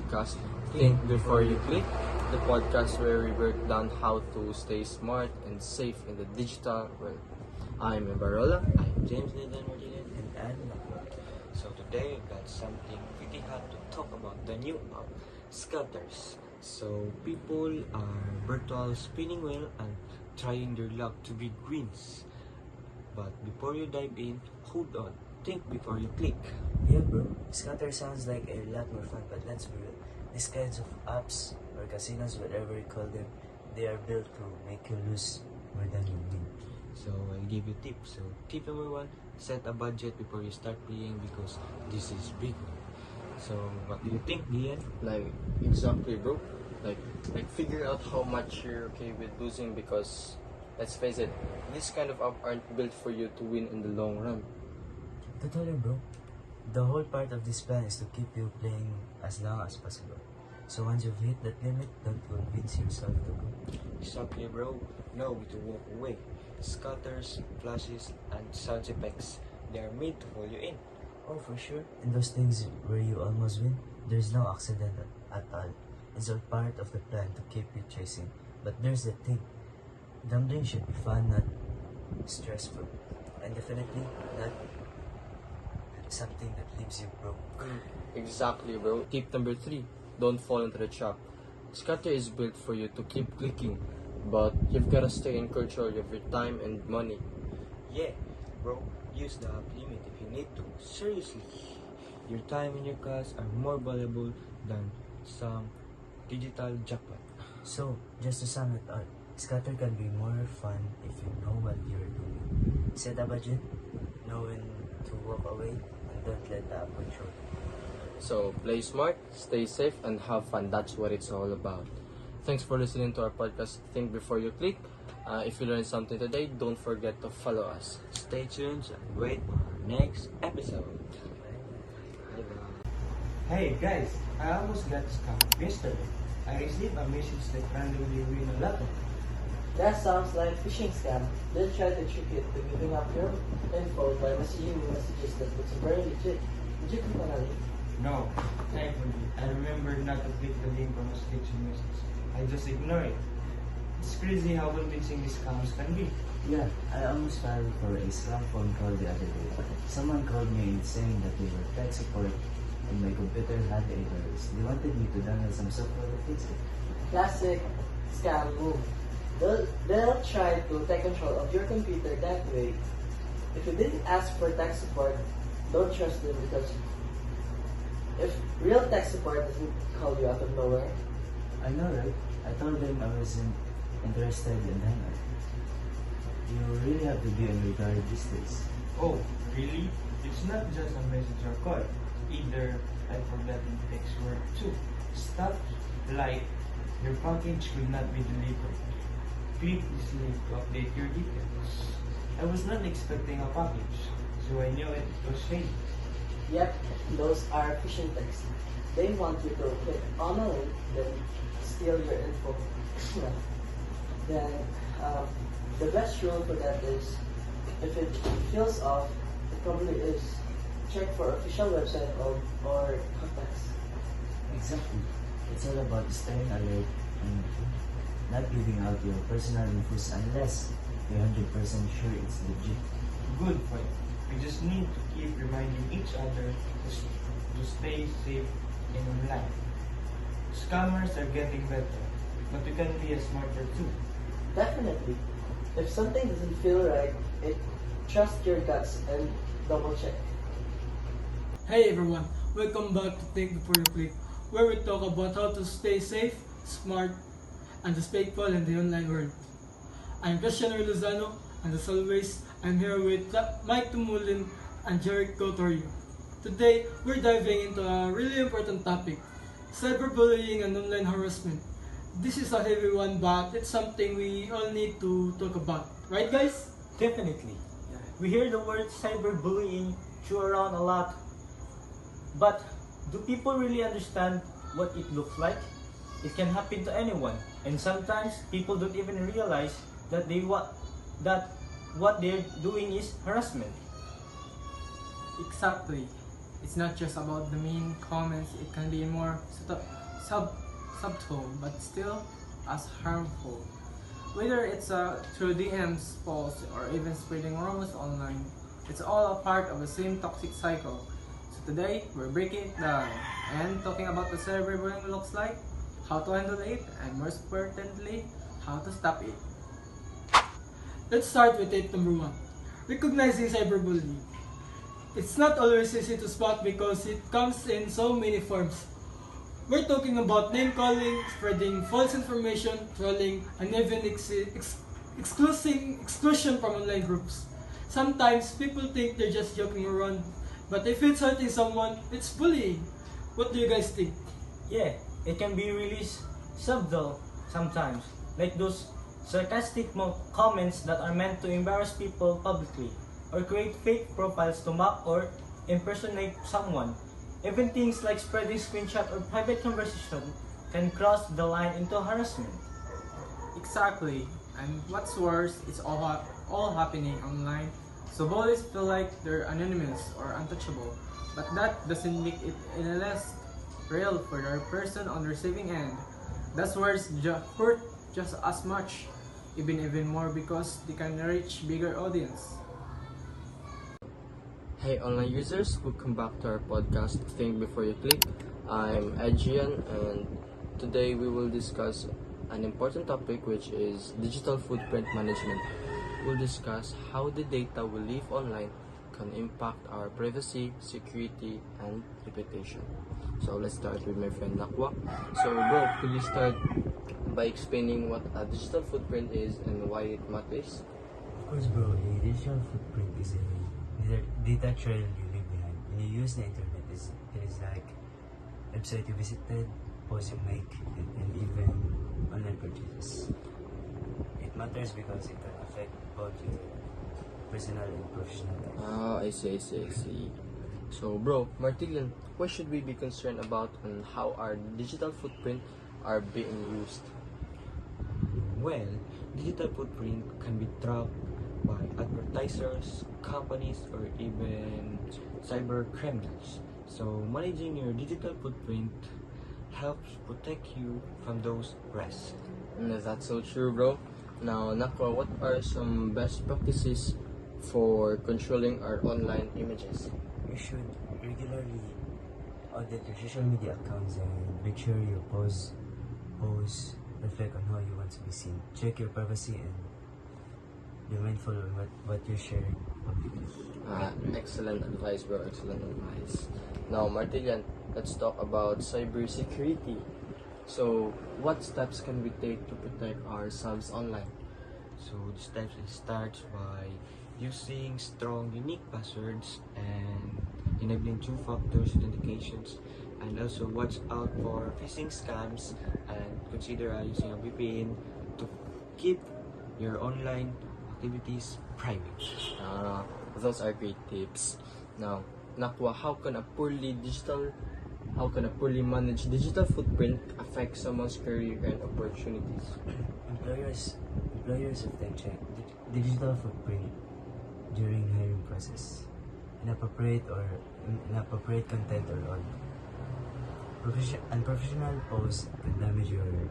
podcast, Think Before You Click, the podcast where we break down how to stay smart and safe in the digital world. I'm Barola. I'm James Nathan Martinez and Anne McCoy. So today we've got something pretty hot to talk about, the new app, Scatters. So people are virtual spinning wheel and trying their luck to be greens. But before you dive in, hold on, think before you click. Yeah, bro. Scatter sounds like a lot more fun, but let's be real. These kinds of apps or casinos, whatever you call them, they are built to make you lose more than you win. So I'll give you tips. So tip number one, set a budget before you start playing because this is big. So what do you think, Ian? Exactly, bro. Like figure out how much you're okay with losing because, let's face it, this kind of app aren't built for you to win in the long run. Totally, bro. The whole part of this plan is to keep you playing as long as possible. So once you've hit that limit, don't convince yourself to go. Exactly, bro. Know to walk away. Scatters, flashes, and sound effects. They are made to pull you in. Oh, for sure. In those things where you almost win, there's no accident at all. It's all part of the plan to keep you chasing. But there's the thing. Gambling should be fun, not stressful. And definitely not something that leaves you broke. Exactly, bro. Tip number 3, don't fall into the trap. Scatter is built for you to keep clicking, but you've gotta stay in control of your time and money. Yeah, bro. Use the app limit if you need to. Seriously. Your time and your cash are more valuable than some digital jackpot. So, just to sum it up, Scatter can be more fun if you know what you're doing. Set a budget, know when to walk away, and don't let the app control you. So play smart, stay safe, and have fun. That's what it's all about. Thanks for listening to our podcast, Think Before You Click. If you learned something today, don't forget to follow us. Stay tuned and wait for our next episode. Hey guys, I almost got scammed yesterday. I received a message that randomly win a lotto. That sounds like phishing scam. They'll try to trick you into giving up your info by messaging you messages that looks very legit. Did you click on a link? No, thankfully, I remembered not to click the link on the sketchy message. I just ignore it. It's crazy how convincing these scams can be. Yeah, I almost filed for a scam phone call the other day. Someone called me in saying that they were tech support and my computer had a virus. They wanted me to download some software to fix it. Classic scam move. They'll try to take control of your computer that way. If you didn't ask for tech support, don't trust them because if real tech support doesn't call you out of nowhere, I know, right? I told them I wasn't interested in that. You really have to be on your guard these days. Oh, really? It's not just a message or call. Either I forgot the text word too. Stuff like your package could not be delivered. Click this link to update your details. I was not expecting a package, so I knew it was fake. yep, those are phishing texts. They want you to click on a link, then steal your info. then the best rule for that is, if it feels off, it probably is. Check for official website or contacts. Exactly. It's all about staying alert and not giving out your personal info unless you're 100% sure it's legit. Good point. We just need to keep reminding each other to stay safe in online. Scammers are getting better, but we can be smarter too. Definitely. If something doesn't feel right, trust your guts and double check. Hey everyone, welcome back to Think Before You Click, where we talk about how to stay safe, smart, and respectful in the online world. I'm Cristiano Lozano, and as always, I'm here with Mike Tumulin and Jericho Torrio. Today, we're diving into a really important topic, cyberbullying and online harassment. This is a heavy one, but it's something we all need to talk about. Right guys? Definitely. We hear the word cyberbullying thrown around a lot, but do people really understand what it looks like? It can happen to anyone, and sometimes people don't even realize that what they're doing is harassment. Exactly. It's not just about the mean comments, it can be more subtle but still as harmful. Whether it's through DMs, posts, or even spreading rumors online, it's all a part of the same toxic cycle. So today, we're breaking it down and talking about what cyberbullying looks like, how to handle it, and most importantly, how to stop it. Let's start with tip number 1. Recognizing cyberbullying. It's not always easy to spot because it comes in so many forms. We're talking about name calling, spreading false information, trolling, and even exclusion from online groups. Sometimes people think they're just joking around, but if it's hurting someone, it's bullying. What do you guys think? Yeah, it can be really subtle sometimes, like those sarcastic comments that are meant to embarrass people publicly, or create fake profiles to mock or impersonate someone. Even things like spreading screenshot or private conversation can cross the line into harassment. Exactly, and what's worse, it's all happening online. So bullies feel like they're anonymous or untouchable, but that doesn't make it any less real for the person on the receiving end. That's worse, hurt just as much, even more because they can reach bigger audience. Hey online users, welcome back to our podcast Think Before You Click. I'm Adrian and today we will discuss an important topic which is digital footprint management. We'll discuss how the data we leave online can impact our privacy, security, and reputation. So let's start with my friend Nakwa. So bro, could you start by explaining what a digital footprint is and why it matters? Of course, bro, a digital footprint is a data trail you leave behind. When you use the internet, it is like website you visited, posts you make, and even online purchases. It matters because it can affect both your personal and professional life. Ah, I see. So bro, Martilian, what should we be concerned about and how our digital footprint are being used? Well, digital footprint can be tracked by advertisers, companies, or even cyber criminals. So managing your digital footprint helps protect you from those risks. That's so true, bro. Now, Nakwa, what are some best practices for controlling our online images? You should regularly audit your social media accounts and make sure your posts reflect on how you want to be seen. Check your privacy and be mindful of what you share publicly. Excellent advice, bro. Excellent advice. Now, Martilian, let's talk about cybersecurity. So, what steps can we take to protect ourselves online? So the steps starts by using strong, unique passwords and enabling two-factor authentications, and also watch out for phishing scams and consider using a VPN to keep your online activities private. Those are great tips. Now, Nakwa, how can a poorly managed digital footprint affect someone's career and opportunities? Employers often check digital footprint during hiring process. Inappropriate content or odd. Unprofessional posts can damage your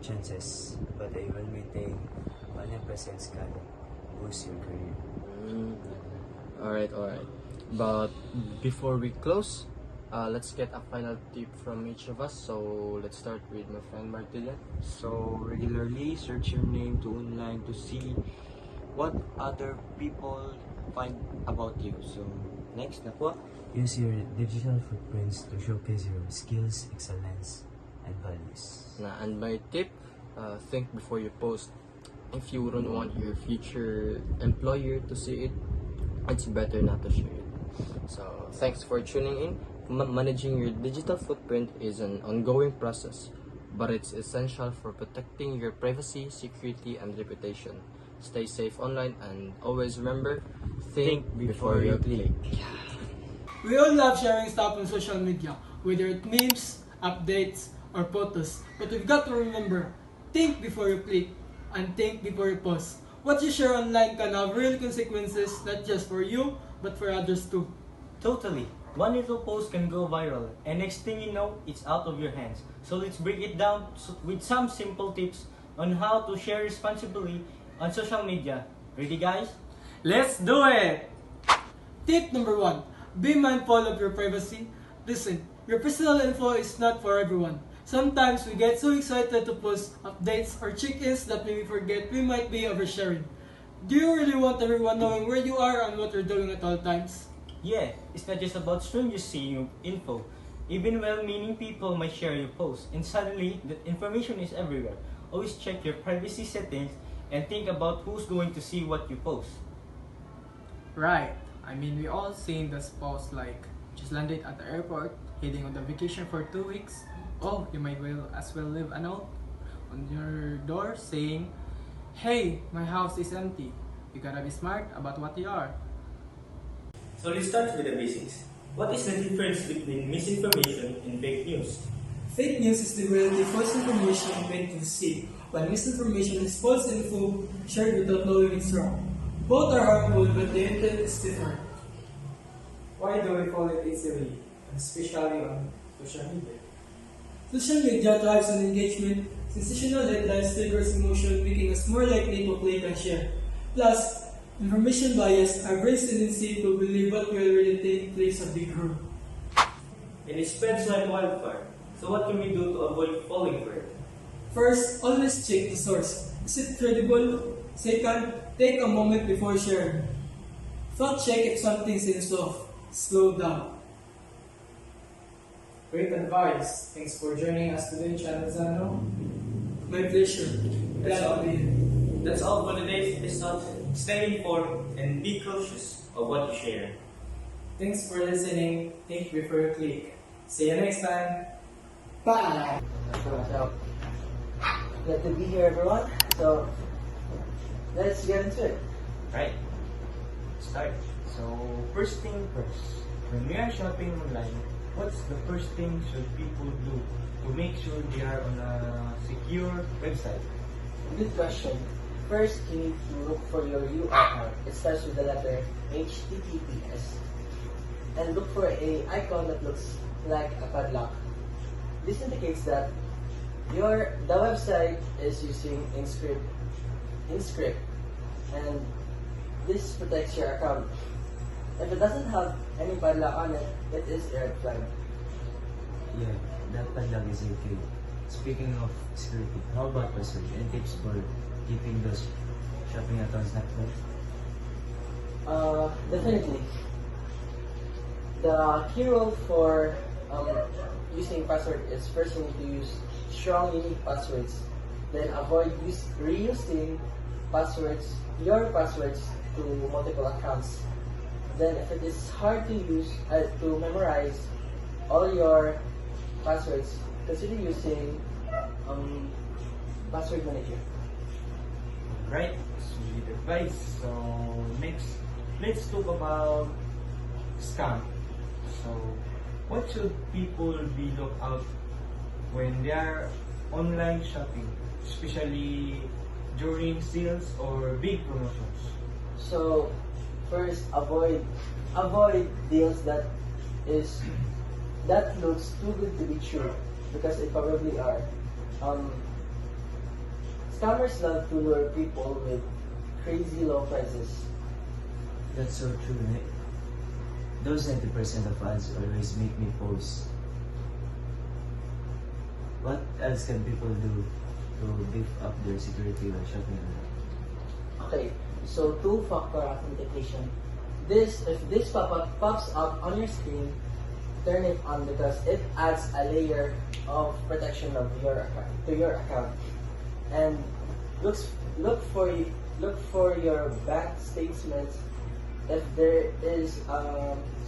chances, but a well-maintained online presence can boost your career. Alright. But before we close, let's get a final tip from each of us. So let's start with my friend Martilian. So regularly search your name to online to see what other people find about you. So next, Nakwa. Use your digital footprints to showcase your skills, excellence, and values. And my tip, think before you post. If you don't want your future employer to see it, it's better not to share it. So thanks for tuning in. Managing your digital footprint is an ongoing process, but it's essential for protecting your privacy, security, and reputation. Stay safe online and always remember, think before you click. We all love sharing stuff on social media, whether it's memes, updates, or photos. But we've got to remember, think before you click and think before you post. What you share online can have real consequences, not just for you, but for others too. Totally. One little post can go viral, and next thing you know, it's out of your hands. So let's break it down with some simple tips on how to share responsibly on social media. Ready, guys? Let's do it! Tip number 1. Be mindful of your privacy. Listen, your personal info is not for everyone. Sometimes we get so excited to post updates or check-ins that we forget we might be oversharing. Do you really want everyone knowing where you are and what you're doing at all times? Yeah, it's not just about strangers seeing your info. Even well-meaning people might share your post, and suddenly that information is everywhere. Always check your privacy settings and think about who's going to see what you post. Right. I mean, we all seen this post like, just landed at the airport, heading on the vacation for 2 weeks. Oh, you might well as well leave a note on your door saying, "Hey, my house is empty." You gotta be smart about what you are. So let's start with the basics. What is the difference between misinformation and fake news? Fake news is the relative false information meant to deceive, while misinformation is false info shared without knowing it's wrong. Both are harmful, but the intent is different. Why do we fall it easily, especially on social media? Social media thrives on engagement. Sensational headlines triggers emotion, making us more likely to click and share. Plus, information bias, our brain's tendency to believe what we already think plays a big role. And it spreads like wildfire. So what can we do to avoid falling for it? First, always check the source. Is it credible? Second, take a moment before sharing. Fact check if something seems off. Slow down. Great advice. Thanks for joining us today, Channel Zano. My pleasure. That's Glad all. to be here. That's all for today's episode. Stay informed and be cautious of what you share. Thanks for listening. Think before you click. See you next time. Bye! So, glad to be here, everyone. So, let's get into it. Right. Start. So, first thing first. When we are shopping online, what's the first thing should people do to make sure they are on a secure website? Good question. First, you need to look for your URL. It starts with the letter HTTPS. And look for a icon that looks like a padlock. This indicates that the website is using Inscript, and this protects your account. If it doesn't have any padlock on it, it is a red flag. Yeah, that padlock is okay. Speaking of security, how about password? Any tips for keeping those shopping accounts not locked? Definitely. The key rule for using password is first you need to use strong, unique passwords. Then avoid reusing your passwords to multiple accounts. Then if it is hard to memorize all your passwords, consider using password manager. Right? Sweet advice. So, next, let's talk about scam. So, what should people be look out when they are online shopping, especially during sales or big promotions? So first, avoid deals that looks too good to be true, because they probably are. Scammers love to lure people with crazy low prices. That's so true, right? Those 90% of ads always make me pause. What else can people do to beef up their security while shopping online? Okay, so two-factor authentication. If this pop-up pops up on your screen, turn it on because it adds a layer of protection of your account. And look for your bank statements if there is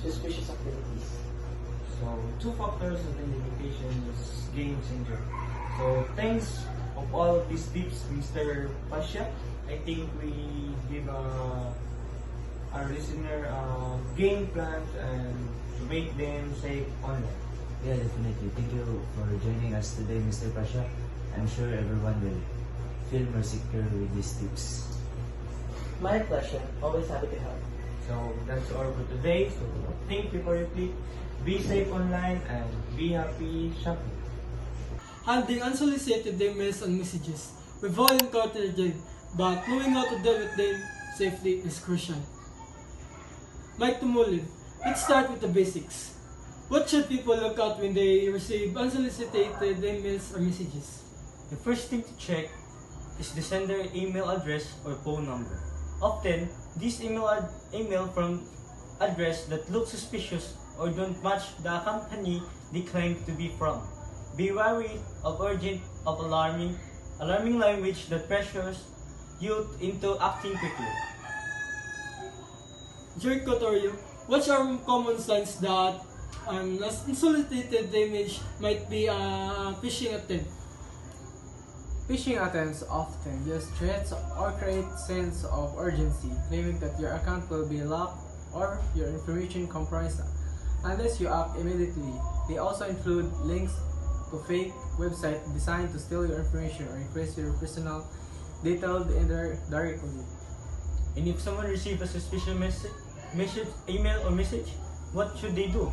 suspicious activities. So, two factors authentication is game changer. So, thanks of all these tips, Mr. Pasha. I think we give our listener game plans and to make them safe online. Yeah, definitely. Thank you for joining us today, Mr. Pasha. I'm sure everyone will feel more secure with these tips. My pleasure. Always happy to help. So that's all for today. So think before you click. Be safe online and be happy shopping. Handling unsolicited emails and messages. We've all encountered them, but knowing how to deal with them safely is crucial. Mike Tumulin, let's start with the basics. What should people look at when they receive unsolicited emails or messages? The first thing to check is the sender email address or phone number. Often, these email from address that look suspicious or don't match the company they claim to be from. Be wary of alarming language that pressures you into acting quickly. Jerry Cotorio, what are common signs that an unsolicited image might be a phishing attempt? Phishing attempts often use threats or create sense of urgency, claiming that your account will be locked or your information compromised unless you act immediately. They also include links to fake websites designed to steal your information or request your personal data directly. And if someone receives a suspicious email or message, what should they do?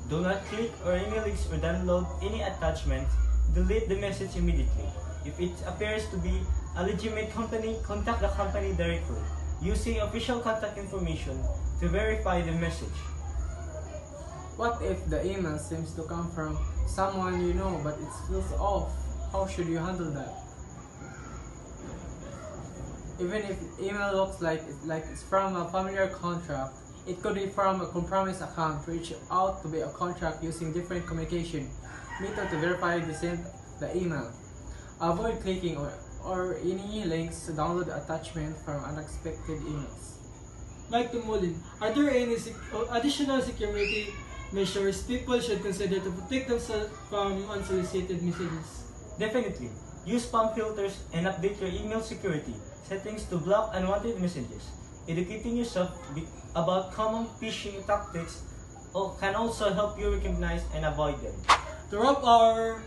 Do not click or email links or download any attachments. Delete the message immediately. If it appears to be a legitimate company, contact the company directly, using official contact information to verify the message. What if the email seems to come from someone you know but it feels off? How should you handle that? Even if email looks like it's from a familiar contract, it could be from a compromised account. Reach out to be a contract using different communication method to verify they sent the email. Avoid clicking or any links to download the attachment from unexpected emails. Mike Tumulin, are there any additional security measures people should consider to protect themselves from unsolicited messages? Definitely, use spam filters and update your email security settings to block unwanted messages. Educating yourself about common phishing tactics can also help you recognize and avoid them. To wrap our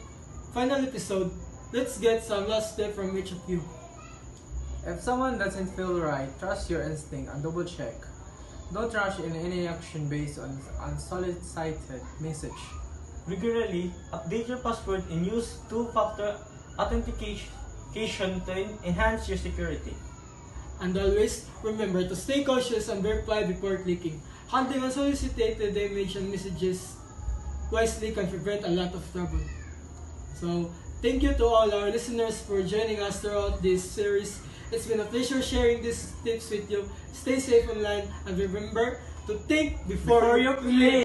final episode, let's get some last tip from each of you. If someone doesn't feel right, trust your instinct and double check. Don't rush in any action based on unsolicited message. Regularly, update your password and use two-factor authentication to enhance your security. And always remember to stay cautious and verify before clicking. Handling unsolicited image and messages wisely can prevent a lot of trouble. So, thank you to all our listeners for joining us throughout this series. It's been a pleasure sharing these tips with you. Stay safe online and remember to think before you click.